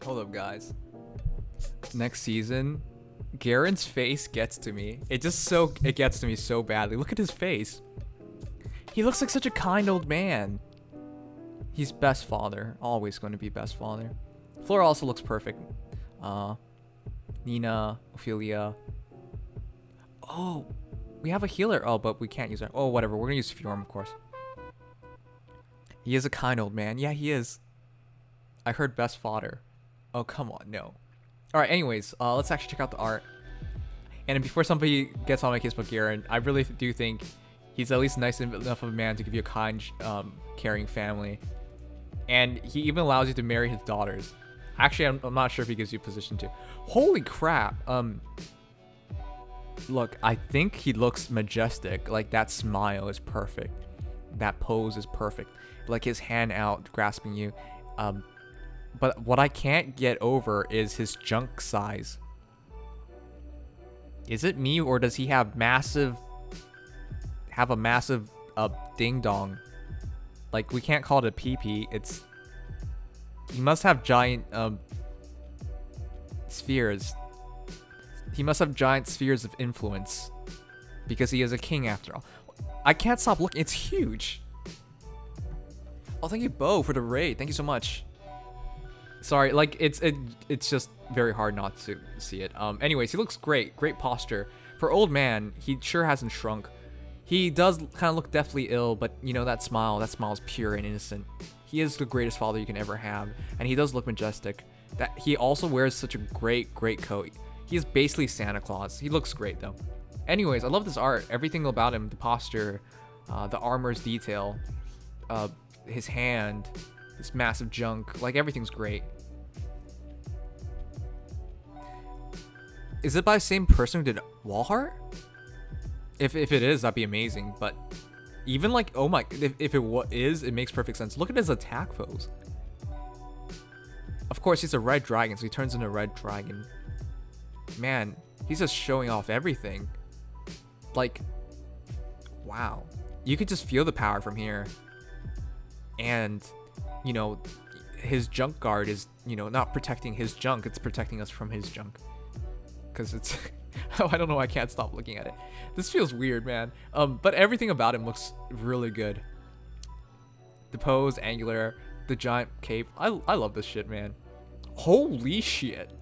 Hold up, guys. Next season, Garen's face gets to me. It gets to me so badly. Look at his face. He looks like such a kind old man. He's best father. Always going to be best father. Flora also looks perfect. Nina, Ophelia. Oh, we have a healer. Oh, but we can't use her. Oh, whatever. We're gonna use Fjorm, of course. He is a kind old man. Yeah, he is. I heard best fodder. Oh, come on, no. All right, anyways, let's actually check out the art. And before somebody gets on my case about Garon, I really do think he's at least nice enough of a man to give you a kind, caring family. And he even allows you to marry his daughters. Actually, I'm not sure if he gives you a position to. Holy crap. Look, I think he looks majestic. Like, that smile is perfect. That pose is perfect. Like, his hand out, grasping you. But what I can't get over is his junk size. Is it me, or does he have a massive ding dong? Like, we can't call it a pee-pee. He must have giant spheres. He must have giant spheres of influence, because he is a king after all. I can't stop looking. It's huge. Oh, thank you, Bo, for the raid. Thank you so much. Sorry, like, it's just very hard not to see it. Anyways, he looks great. Great posture. For old man, he sure hasn't shrunk. He does kind of look deathly ill, but, you know, that smile is pure and innocent. He is the greatest father you can ever have, and he does look majestic. That he also wears such a great coat. He is basically Santa Claus. He looks great, though. Anyways, I love this art. Everything about him, the posture, the armor's detail, his hand, this massive junk, like, everything's great. Is it by the same person who did Wallheart? If it is, that'd be amazing. But even like, oh my, if it is, it makes perfect sense. Look at his attack pose. Of course, he's a red dragon, so he turns into a red dragon. Man, he's just showing off everything. Like, wow. You could just feel the power from here. And, you know, his junk guard is, you know, not protecting his junk, it's protecting us from his junk. Because it's... oh, I don't know, I can't stop looking at it. This feels weird, man. But everything about him looks really good. The pose, angular, the giant cape. I love this shit, man. Holy shit.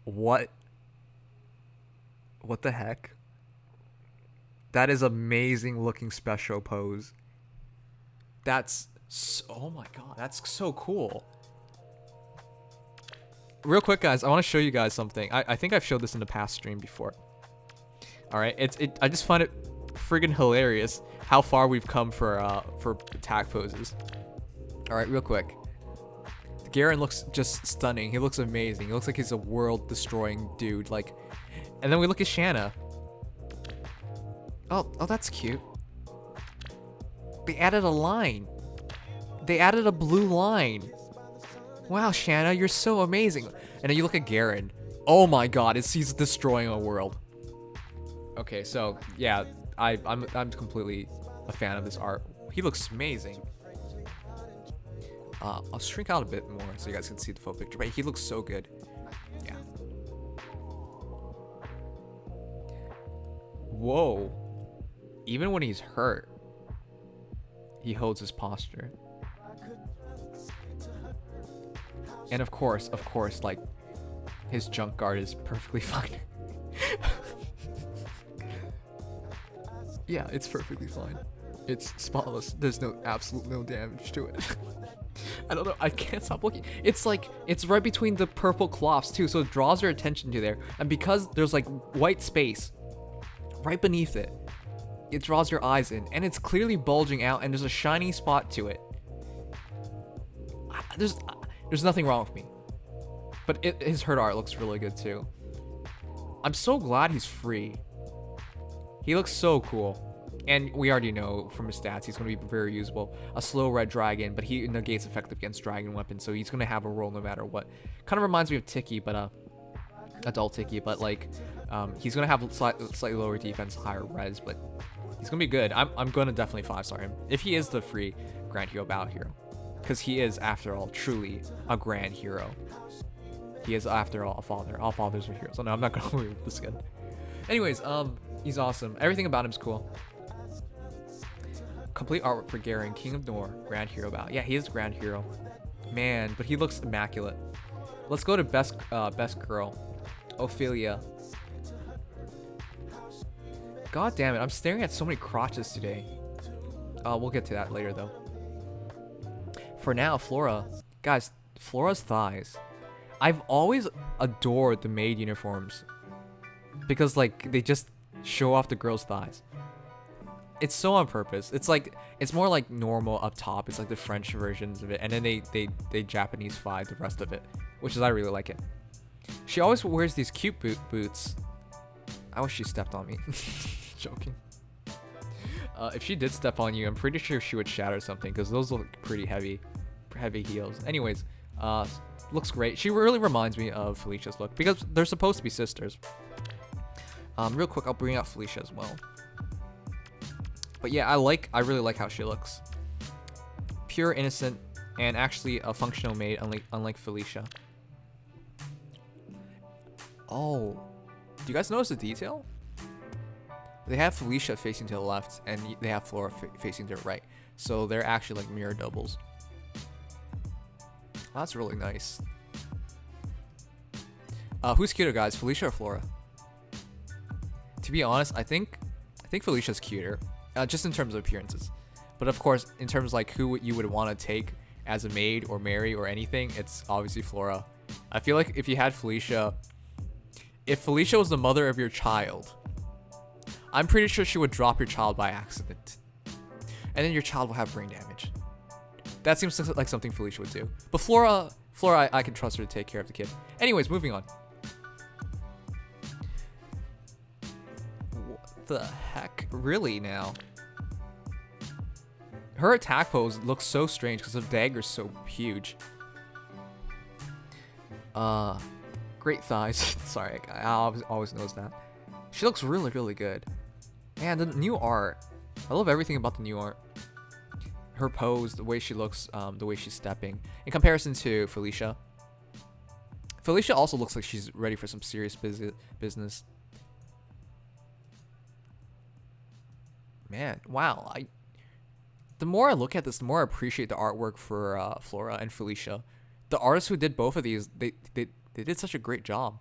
What the heck? That is amazing looking special pose. That's so, oh my god, that's so cool. Real quick, guys, I want to show you guys something. I think I've showed this in the past stream before. All right, I just find it friggin' hilarious how far we've come for attack poses. All right, real quick. Garon looks just stunning. He looks amazing. He looks like he's a world-destroying dude. Like, and then we look at Shanna. Oh, that's cute. They added a line. They added a blue line. Wow, Shanna, you're so amazing. And then you look at Garon. Oh my god, he's destroying a world. Okay, so yeah, I'm completely a fan of this art. He looks amazing. I'll shrink out a bit more so you guys can see the full picture, but he looks so good. Yeah. Whoa. Even when he's hurt, he holds his posture. And of course, like, his junk guard is perfectly fine. Yeah, it's perfectly fine. It's spotless. There's absolute no damage to it. I don't know. I can't stop looking. It's like, it's right between the purple cloths too, so it draws your attention to there. And because there's like white space right beneath it, it draws your eyes in, and it's clearly bulging out, and there's a shiny spot to it. There's nothing wrong with me. But his hurt art looks really good too. I'm so glad he's free. He looks so cool. And we already know from his stats, he's going to be very usable. A slow red dragon, but he negates effective against dragon weapons, so he's going to have a role no matter what. Kind of reminds me of Tiki, but adult Tiki, but like, he's going to have slightly lower defense, higher res, but he's going to be good. I'm going to definitely 5-star him. If he is the free Grand Hero Battle hero. because he is, after all, truly a grand hero. He is, after all, a father. All fathers are heroes. So no, I'm not gonna worry with this skin. Anyways, he's awesome. Everything about him's cool. Complete artwork for Garon, King of Nor, Grand Hero Battle. Yeah, he is Grand Hero. Man, but he looks immaculate. Let's go to best girl, Ophelia. God damn it, I'm staring at so many crotches today. We'll get to that later though. For now, Flora. Guys, Flora's thighs. I've always adored the maid uniforms because like they just show off the girl's thighs. It's so on purpose. It's like, it's more like normal up top. It's like the French versions of it, and then they Japanese-fied the rest of it, which is, I really like it. She always wears these cute boots. I wish she stepped on me. Joking. If she did step on you, I'm pretty sure she would shatter something because those look pretty heavy heels. Anyways, looks great. She really reminds me of Felicia's look because they're supposed to be sisters. Real quick, I'll bring out Felicia as well. But yeah, I really like how she looks. Pure, innocent, and actually a functional maid, unlike Felicia. Oh, do you guys notice the detail? They have Felicia facing to the left, and they have Flora facing to the right. So they're actually like mirror doubles. That's really nice. Who's cuter, guys? Felicia or Flora? To be honest, I think Felicia's cuter. Just in terms of appearances, but of course in terms of like who you would want to take as a maid or marry or anything, it's obviously Flora. I feel like if you had Felicia, if Felicia was the mother of your child, I'm pretty sure she would drop your child by accident, and then your child will have brain damage. That seems like something Felicia would do. But Flora, I can trust her to take care of the kid. Anyways, moving on. The heck? Really now? Her attack pose looks so strange because the dagger's so huge. Great thighs. Sorry, I always knows that. She looks really, really good. And the new art. I love everything about the new art. Her pose, the way she looks, the way she's stepping. In comparison to Felicia. Felicia also looks like she's ready for some serious business. Man, wow. The more I look at this, the more I appreciate the artwork for Flora and Felicia. The artists who did both of these, they did such a great job.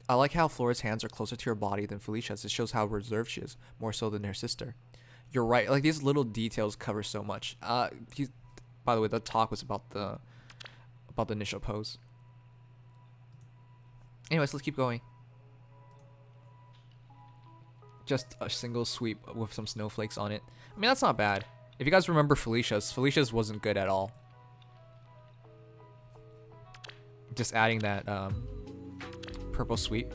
I like how Flora's hands are closer to her body than Felicia's. It shows how reserved she is, more so than her sister. You're right. Like, these little details cover so much. By the way, the talk was about the initial pose. Anyways, let's keep going. Just a single sweep with some snowflakes on it. I mean, that's not bad. If you guys remember Felicia's wasn't good at all. Just adding that purple sweep.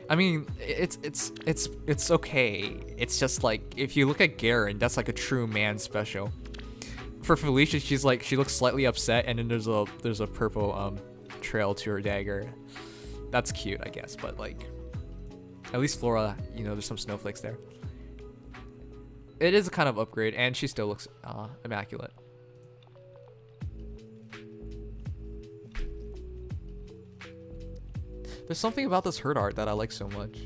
I mean, it's okay. It's just like, if you look at Garon, that's like a true man special. For Felicia, she looks slightly upset, and then there's a purple trail to her dagger. That's cute, I guess, but like, at least Flora, you know, there's some snowflakes there. It is a kind of upgrade, and she still looks immaculate. There's something about this hurt art that I like so much.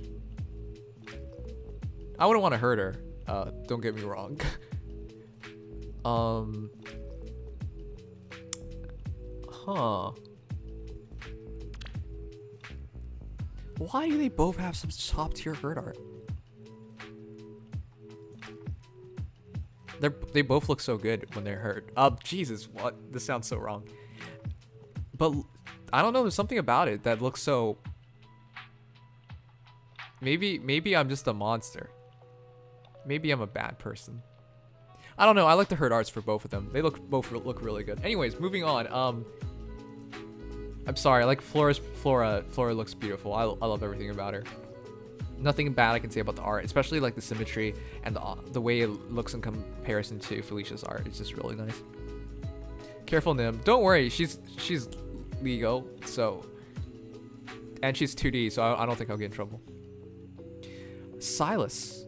I wouldn't want to hurt her. Don't get me wrong. Huh. Why do they both have some top tier hurt art? They both look so good when they're hurt. Jesus, what? This sounds so wrong. But I don't know, there's something about it that looks so... Maybe I'm just a monster. Maybe I'm a bad person. I don't know, I like the hurt arts for both of them. They both look really good. Anyways, moving on. I'm sorry, like Flora looks beautiful. I love everything about her. Nothing bad I can say about the art, especially like the symmetry and the way it looks in comparison to Felicia's art. It's just really nice. Careful, Nim. Don't worry, she's legal, so, and she's 2D, so I don't think I'll get in trouble. Silas.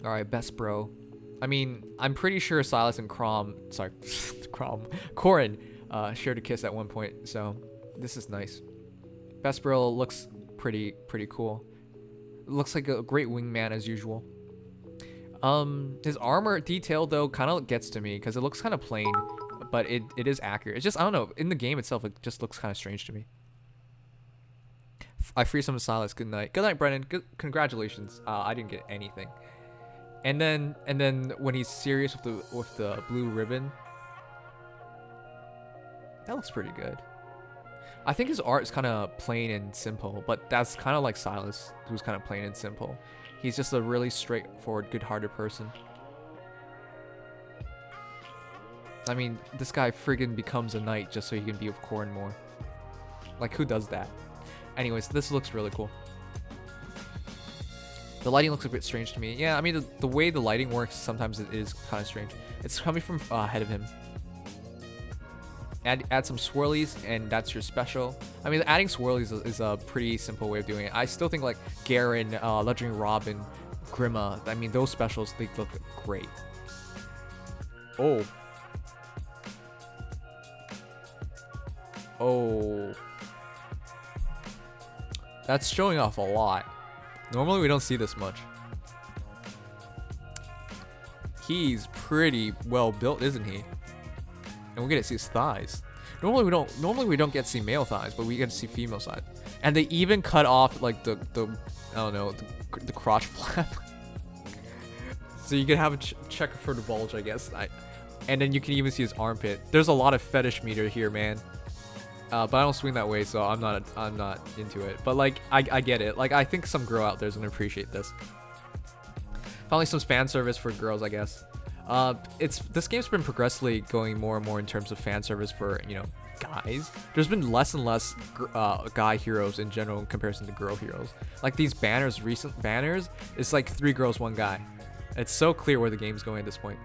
All right, best bro. I mean, I'm pretty sure Silas and Corin shared a kiss at one point, so this is nice. Vesperil looks pretty cool. Looks like a great wingman as usual. His armor detail though kind of gets to me because it looks kind of plain, but it is accurate. It's just, I don't know, in the game itself it just looks kind of strange to me. I free some Silas. Good night. Good night, Brennan. Congratulations. I didn't get anything. And then when he's serious with the blue ribbon, that looks pretty good. I think his art is kind of plain and simple, but that's kind of like Silas, who's kind of plain and simple. He's just a really straightforward, good-hearted person. I mean, this guy friggin' becomes a knight just so he can be with Corin more. Like, who does that? Anyways, this looks really cool. The lighting looks a bit strange to me. Yeah, I mean, the way the lighting works, sometimes it is kind of strange. It's coming from ahead of him. Add some swirlies, and that's your special. I mean, adding swirlies is a pretty simple way of doing it. I still think, like, Garon, Legendary Robin, Grima, I mean, those specials, they look great. Oh. Oh. That's showing off a lot. Normally we don't see this much. He's pretty well built, isn't he? And we get to see his thighs. Normally we don't get to see male thighs, but we get to see female thighs. And they even cut off like the I don't know, the crotch flap. So you can have a check for the bulge, I guess. And then you can even see his armpit. There's a lot of fetish meter here, man. But I don't swing that way, so I'm not into it. But like, I get it. Like, I think some girl out there is gonna appreciate this. Finally, some fan service for girls, I guess. This game's been progressively going more and more in terms of fan service for, you know, guys. There's been less and less guy heroes in general in comparison to girl heroes. Like these banners, recent banners, it's like 3 girls, 1 guy. It's so clear where the game's going at this point.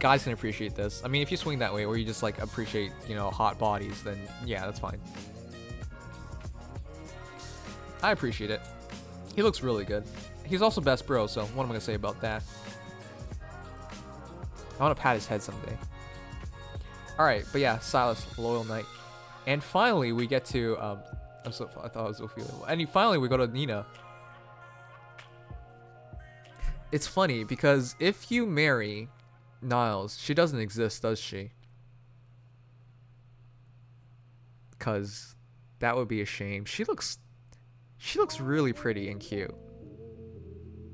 Guys can appreciate this. I mean, if you swing that way, or you just like appreciate, you know, hot bodies, then yeah, that's fine. I appreciate it. He looks really good. He's also best bro, so what am I gonna say about that? I want to pat his head someday. All right, but yeah, Silas, loyal knight, and finally we get to I thought it was Ophelia, and finally we go to Nina. It's funny because if you marry Niles, she doesn't exist, does she? Because that would be a shame. She looks really pretty and cute.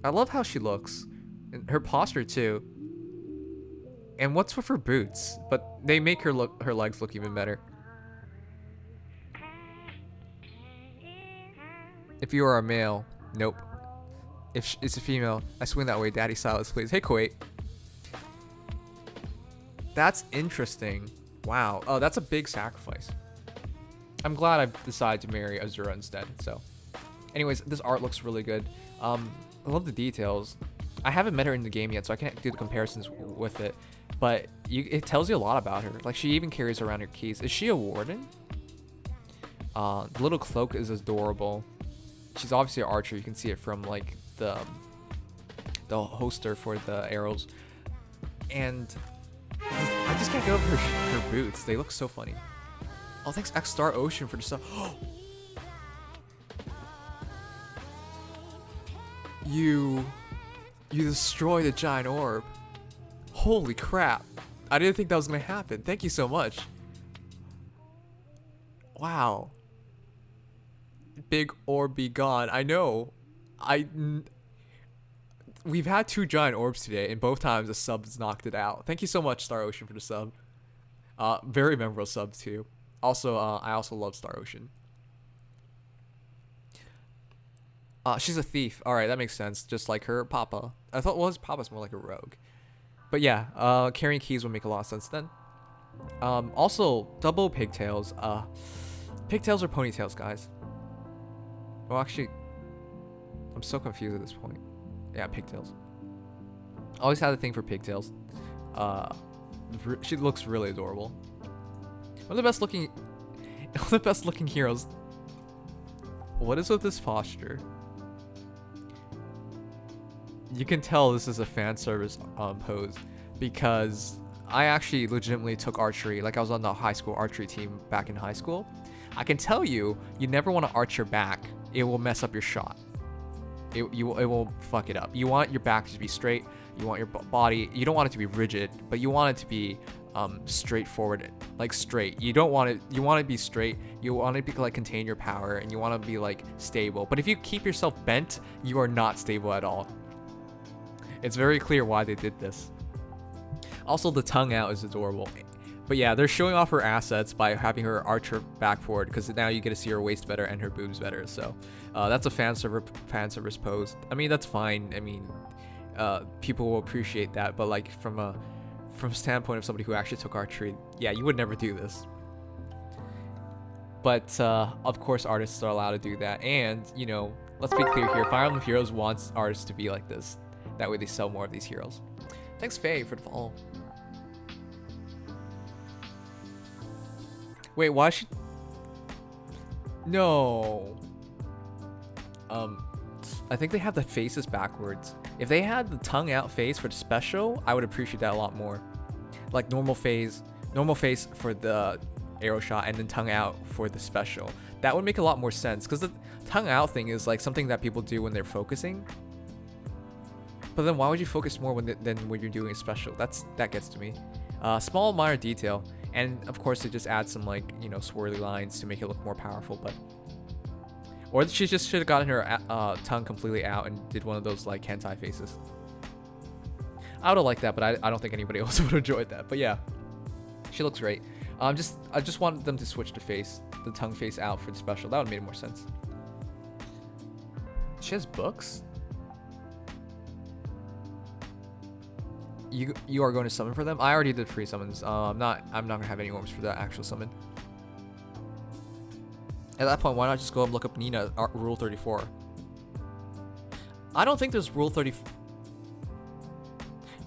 I love how she looks, and her posture too. And what's with her boots? But they make her legs look even better. If you are a male, nope. If it's a female, I swing that way. Daddy Silas, please. Hey, Kuwait. That's interesting. Wow. Oh, that's a big sacrifice. I'm glad I decided to marry Azura instead. So, anyways, this art looks really good. I love the details. I haven't met her in the game yet, so I can't do the comparisons with it. But it tells you a lot about her. Like, she even carries around her keys. Is she a warden? The little cloak is adorable. She's obviously an archer. You can see it from like the holster for the arrows. And I just can't get over her boots. They look so funny. Oh, thanks X Star Ocean for the stuff. You destroyed the giant orb. Holy crap. I didn't think that was going to happen. Thank you so much. Wow. Big orb be gone. I know. We've had 2 giant orbs today, and both times the subs knocked it out. Thank you so much, Star Ocean, for the sub. Very memorable sub too. Also, I also love Star Ocean. She's a thief. All right, that makes sense. Just like her papa. I thought, well, his papa's more like a rogue. But yeah, carrying keys would make a lot of sense then. Also, double pigtails. Pigtails or ponytails, guys? Well, actually, I'm so confused at this point. Yeah, pigtails. Always had a thing for pigtails. She looks really adorable. One of the best looking heroes. What is with this posture? you can tell this is a fan service pose because I actually legitimately took archery. Like I was on the high school archery team back in high school. I can tell you, you never want to arch your back. It will mess up your shot. It will fuck it up. You want your back to be straight. You want your body. You don't want it to be rigid, but you want it to be straightforward, like straight. You don't want it. You want it to be straight. You want it to be like contain your power, and you want to be like stable. But if you keep yourself bent, you are not stable at all. It's very clear why they did this. Also, the tongue out is adorable. But yeah, they're showing off her assets by having her arch her back forward because now you get to see her waist better and her boobs better. So that's a fan service pose. I mean, that's fine. I mean, people will appreciate that. But like from standpoint of somebody who actually took archery, yeah, you would never do this. But of course, artists are allowed to do that. And you know, let's be clear here: Fire Emblem Heroes wants artists to be like this. That way, they sell more of these heroes. Thanks, Faye, for the follow. Wait, why should... No. I think they have the faces backwards. If they had the tongue out face for the special, I would appreciate that a lot more. Like normal face for the arrow shot and then tongue out for the special. That would make a lot more sense because the tongue out thing is like something that people do when they're focusing. But then why would you focus more than when you're doing a special? That gets to me. Small minor detail. And of course, it just adds some like, you know, swirly lines to make it look more powerful. But or she just should have gotten her tongue completely out and did one of those like hentai faces. I would have liked that, but I don't think anybody else would have enjoyed that. But yeah, she looks great. I just wanted them to switch the tongue face out for the special. That would have made more sense. She has books. You are going to summon for them? I already did free summons. I'm not gonna have any orbs for that actual summon. At that point, why not just go and look up Nina Rule 34? I don't think there's Rule 30.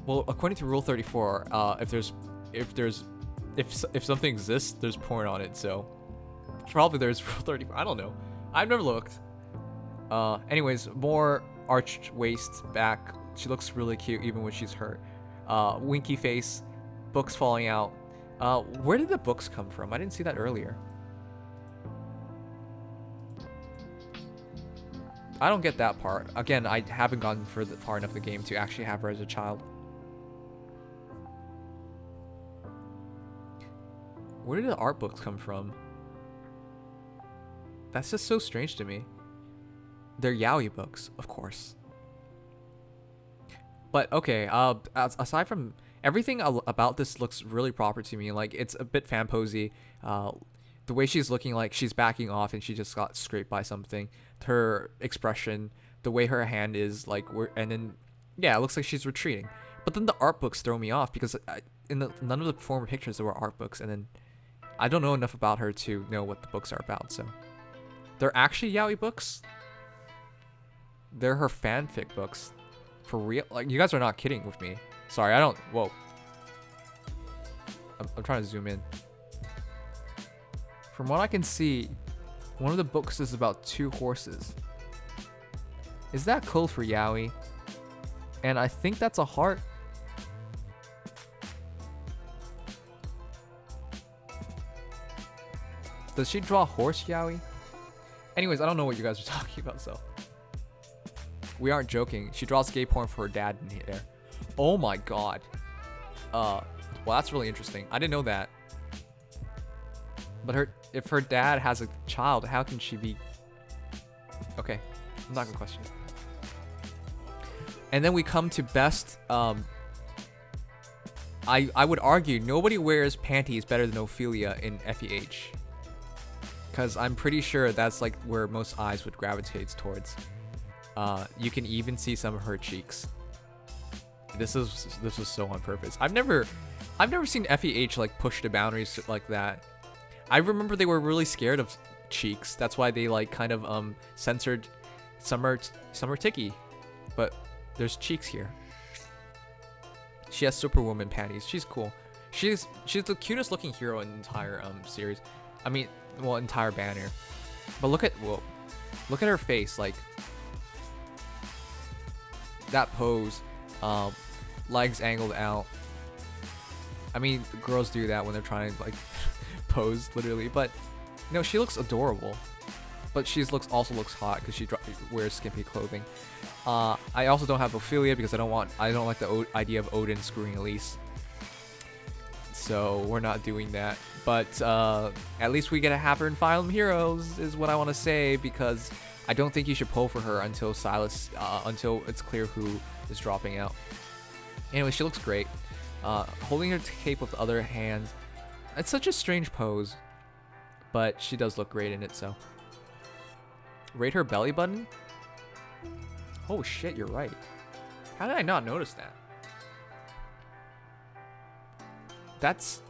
Well, according to Rule 34, if something exists, there's porn on it. So probably there's Rule 34. I don't know. I've never looked. Anyways, more arched waist, back. She looks really cute even when she's hurt. Winky face, books falling out. Where did the books come from? I didn't see that earlier. I don't get that part. Again, I haven't gotten far enough in the game to actually have her as a child. Where did the art books come from? That's just so strange to me. They're yaoi books, of course. But okay, aside from everything about this looks really proper to me. Like it's a bit fan posy. The way she's looking like she's backing off and she just got scraped by something. Her expression, the way her hand is like, and then yeah, it looks like she's retreating. But then the art books throw me off because none of the former pictures there were art books, and then I don't know enough about her to know what the books are about. So they're actually yaoi books. They're her fanfic books. For real? Like, you guys are not kidding with me. Sorry, I don't... Whoa. I'm trying to zoom in. From what I can see, one of the books is about 2 horses. Is that code for yaoi? And I think that's a heart. Does she draw horse yaoi? Anyways, I don't know what you guys are talking about, so... We aren't joking. She draws gay porn for her dad in there. Oh my god. Well, that's really interesting. I didn't know that. But if her dad has a child, how can she be... Okay, I'm not gonna question it. And then we come to best... I would argue nobody wears panties better than Ophelia in FEH. Because I'm pretty sure that's like where most eyes would gravitate towards. You can even see some of her cheeks. This was so on purpose. I've never seen FEH like push the boundaries like that. I remember they were really scared of cheeks. That's why they like kind of censored Summer Tiki. But there's cheeks here. She has Superwoman panties. She's cool. She's the cutest looking hero in the entire series. I mean, well, entire banner. But look at her face, like that pose, legs angled out. I mean, girls do that when they're trying to like pose literally, but no, she looks adorable. But she also looks hot because she wears skimpy clothing. I also don't have Ophelia because I don't like the idea of Odin screwing Elise. So we're not doing that. But at least we get to have her in Fire Emblem Heroes is what I want to say, because I don't think you should pull for her until Silas, until it's clear who is dropping out. Anyway, she looks great. Holding her cape with the other hand, it's such a strange pose, but she does look great in it. So rate her belly button. Oh shit, you're right. How did I not notice that? That's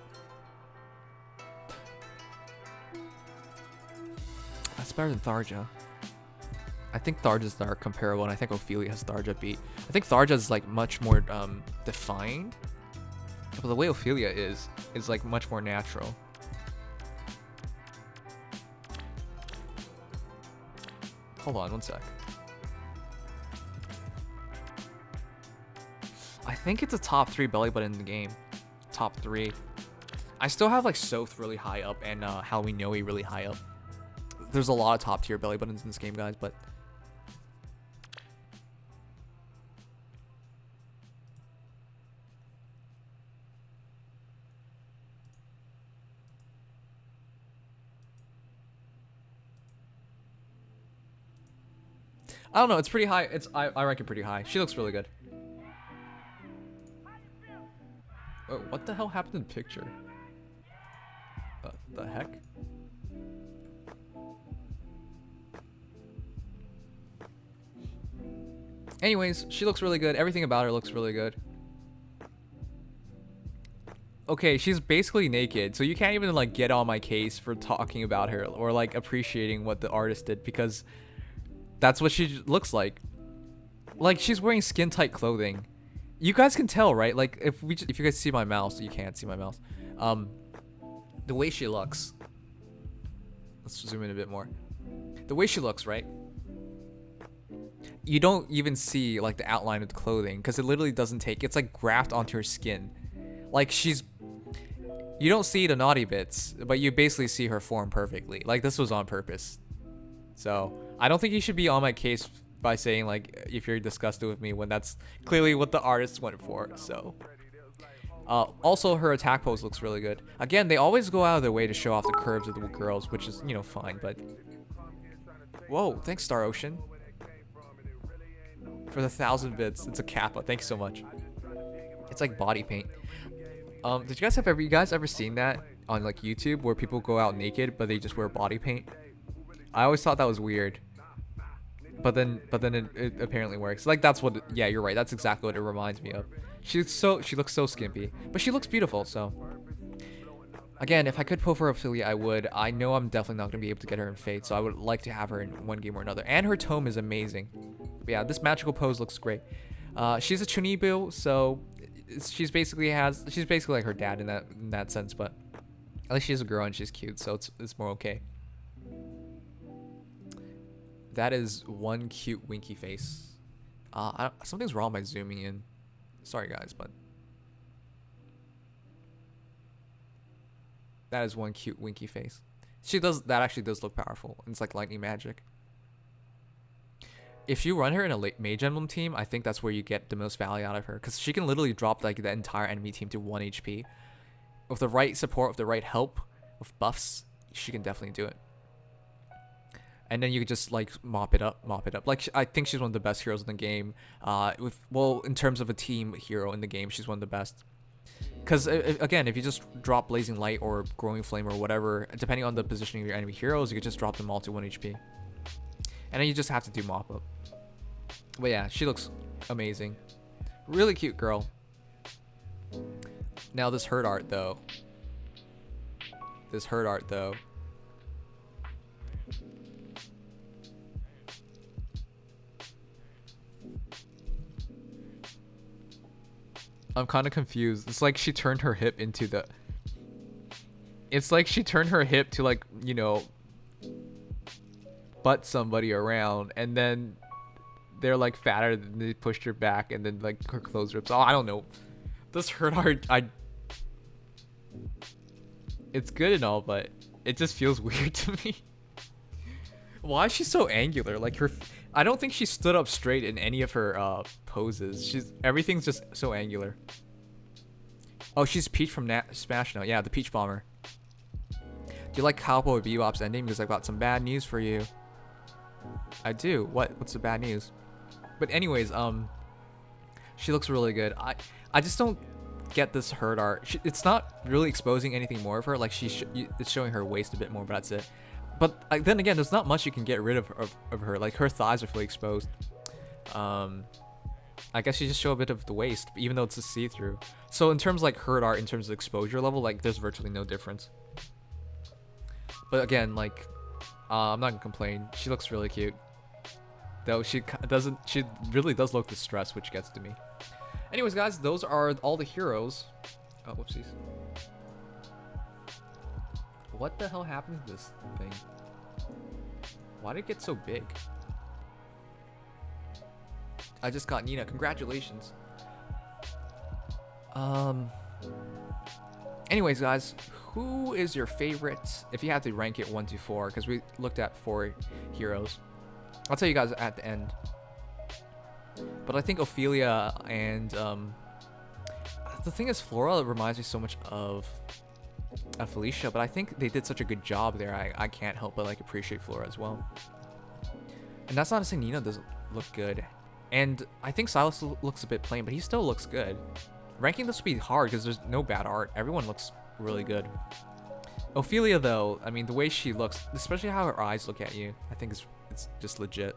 better than Tharja. I think Tharja's are comparable, and I think Ophelia has Tharja beat. I think Tharja's like much more defined, but the way Ophelia is like much more natural. Hold on one sec. I think it's a top 3 belly button in the game. Top 3. I still have like Soth really high up and Halloween Noe really high up. There's a lot of top tier belly buttons in this game, guys, but I don't know, it's pretty high. I rank it pretty high. She looks really good. Oh, what the hell happened in the picture? The heck? Anyways, she looks really good. Everything about her looks really good. Okay, she's basically naked, so you can't even like get on my case for talking about her or like appreciating what the artist did, because that's what she looks like. Like, she's wearing skin tight clothing. You guys can tell, right? Like, if you guys see my mouse, you can't see my mouse. The way she looks. Let's zoom in a bit more. The way she looks, right? You don't even see like the outline of the clothing because it literally doesn't take. It's like grafted onto her skin. Like, you don't see the naughty bits, but you basically see her form perfectly. Like, this was on purpose. So I don't think you should be on my case by saying like if you're disgusted with me when that's clearly what the artist went for. So also her attack pose looks really good. Again, they always go out of their way to show off the curves of the girls, which is, you know, fine, but whoa, thanks Star Ocean for the 1,000 bits. It's a Kappa. Thank you so much. It's like body paint. Did you guys ever seen that on like YouTube where people go out naked but they just wear body paint? I always thought that was weird, but then it apparently works. Like, that's what. Yeah, you're right. That's exactly what it reminds me of. She looks so skimpy, but she looks beautiful. So again, if I could pull for Ophelia, I would. I know I'm definitely not gonna be able to get her in Fate, so I would like to have her in one game or another. And her tome is amazing. But yeah, this magical pose looks great. She's a Chunibu, so she's basically like her dad in that sense, but at least she's a girl and she's cute, so it's more okay. That is one cute winky face. Something's wrong by zooming in. Sorry guys, but that is one cute winky face. That actually does look powerful. It's like lightning magic. If you run her in a Mage Emblem team, I think that's where you get the most value out of her, because she can literally drop like the entire enemy team to 1 HP. With the right support, with the right help, with buffs, she can definitely do it. And then you could just like mop it up. Like, I think she's one of the best heroes in the game. In terms of a team hero in the game, she's one of the best. Because again, if you just drop Blazing Light or Growing Flame or whatever, depending on the positioning of your enemy heroes, you could just drop them all to 1 HP. And then you just have to do mop up. But yeah, she looks amazing. Really cute girl. Now this herd art though. I'm kind of confused. It's like she turned her hip into the... It's like she turned her hip to, like, you know, butt somebody around, and then they're like fatter, and they pushed her back, and then like her clothes rips. Oh, I don't know. This hurt art, it's good and all, but it just feels weird to me. Why is she so angular? Like I don't think she stood up straight in any of her poses. Everything's just so angular. Oh, she's Peach from Smash now. Yeah, the Peach Bomber. Do you like Cowboy Bebop's ending? Because I've got some bad news for you. I do. What's the bad news? But anyways, she looks really good. I just don't get this hurt art. It's not really exposing anything more of her. Like it's showing her waist a bit more, but that's it. But then again, there's not much you can get rid of her. Like her thighs are fully exposed. I guess you just show a bit of the waist, even though it's a see-through. So in terms of like hurt art, in terms of exposure level, like there's virtually no difference. But again, like I'm not gonna complain. She looks really cute. Though she really does look distressed, which gets to me. Anyways, guys, those are all the heroes. Oh, whoopsies. What the hell happened to this thing? Why did it get so big? I just got Nina. Congratulations. Anyways, guys, who is your favorite? If you had to rank it 1 to 4, because we looked at 4 heroes. I'll tell you guys at the end. But I think Ophelia and the thing is, Flora reminds me so much of Felicia, but I think they did such a good job there. I can't help but like appreciate Flora as well. And that's not to say Nina doesn't look good. And I think Silas looks a bit plain, but he still looks good. Ranking this would be hard because there's no bad art. Everyone looks really good. Ophelia, though, I mean, the way she looks, especially how her eyes look at you, I think it's just legit.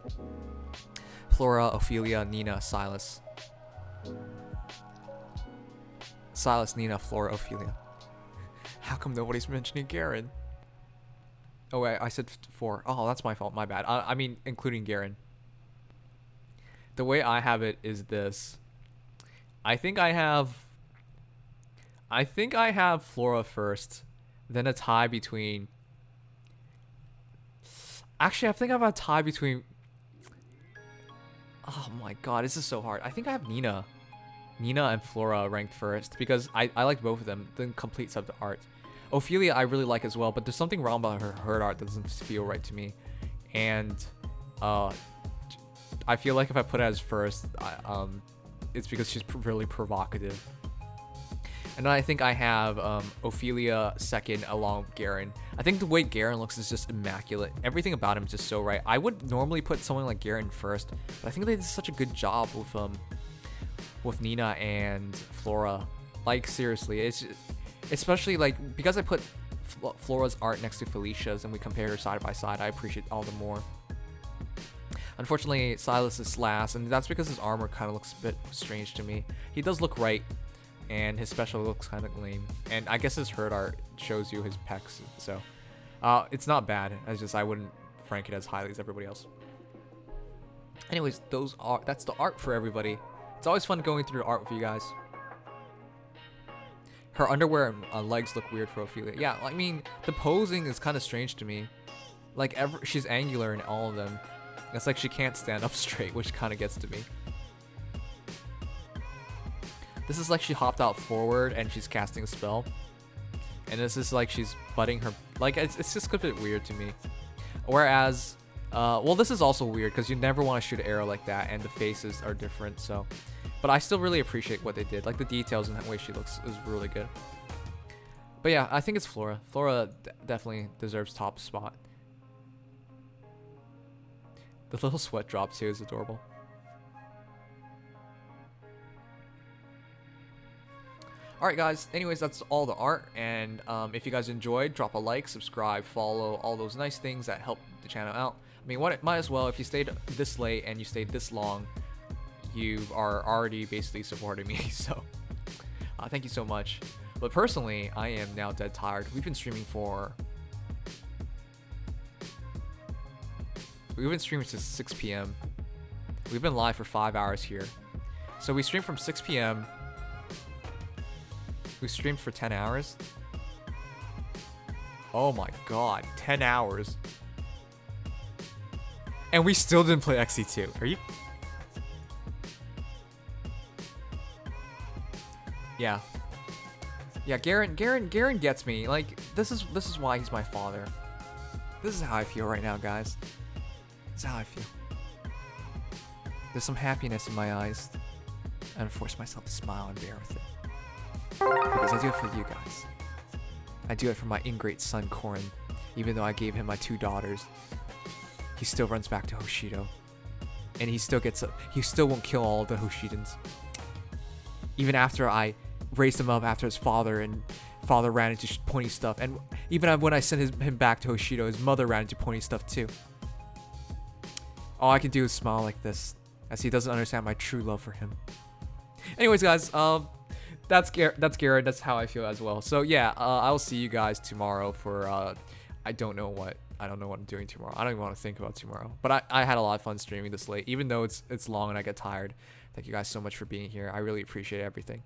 Flora, Ophelia, Nina, Silas. Silas, Nina, Flora, Ophelia. How come nobody's mentioning Garon? Oh, wait, I said 4. Oh, that's my fault. My bad. I mean, including Garon. The way I have it is this. I think I have Flora first, then a tie between. Actually, I think I have a tie between. Oh my god, this is so hard. I think I have Nina and Flora ranked first because I like both of them. The complete set of art. Ophelia I really like as well, but there's something wrong about her art that doesn't feel right to me, and I feel like if I put it as first, it's because she's really provocative. And then I think I have Ophelia second along with Garon. I think the way Garon looks is just immaculate. Everything about him is just so right. I would normally put someone like Garon first, but I think they did such a good job with Nina and Flora. Like seriously, it's especially like because I put Flora's art next to Felicia's and we compare her side by side, I appreciate all the more. Unfortunately, Silas is last, and that's because his armor kind of looks a bit strange to me. He does look right, and his special looks kind of lame. And I guess his hurt art shows you his pecs, so it's not bad. It's just I wouldn't rank it as highly as everybody else. Anyways, that's the art for everybody. It's always fun going through the art with you guys. Her underwear and legs look weird for Ophelia. Yeah, I mean, the posing is kind of strange to me. Like, she's angular in all of them. It's like she can't stand up straight, which kind of gets to me. This is like she hopped out forward and she's casting a spell. And this is like she's butting her... Like, it's just a bit weird to me. Whereas... well, this is also weird because you never want to shoot an arrow like that and the faces are different, so... But I still really appreciate what they did. Like, the details and the way she looks is really good. But yeah, I think it's Flora. Flora definitely deserves top spot. The little sweat drop too is adorable. Alright guys, anyways, that's all the art, and if you guys enjoyed, drop a like, subscribe, follow, all those nice things that help the channel out. I mean, might as well, if you stayed this late and you stayed this long, you are already basically supporting me, so thank you so much. But personally, I am now dead tired. We've been streaming since 6 p.m. We've been live for 5 hours here. So we streamed from 6 p.m. We streamed for 10 hours. Oh my god, 10 hours. And we still didn't play XE2. Yeah. Yeah, Garon gets me. Like, this is why he's my father. This is how I feel right now, guys. This is how I feel. There's some happiness in my eyes. And I force myself to smile and bear with it. Because I do it for you guys. I do it for my ingrate son, Korin. Even though I gave him my 2 daughters, he still runs back to Hoshido. And he still gets up. He still won't kill all of the Hoshidans. Even after I raised him up after his father, and father ran into pointy stuff. And even when I sent him back to Hoshido, his mother ran into pointy stuff too. All I can do is smile like this, as he doesn't understand my true love for him. Anyways, guys, that's Garon. That's how I feel as well. So yeah, I will see you guys tomorrow for I don't know what I'm doing tomorrow. I don't even want to think about tomorrow. But I had a lot of fun streaming this late, even though it's long and I get tired. Thank you guys so much for being here. I really appreciate everything.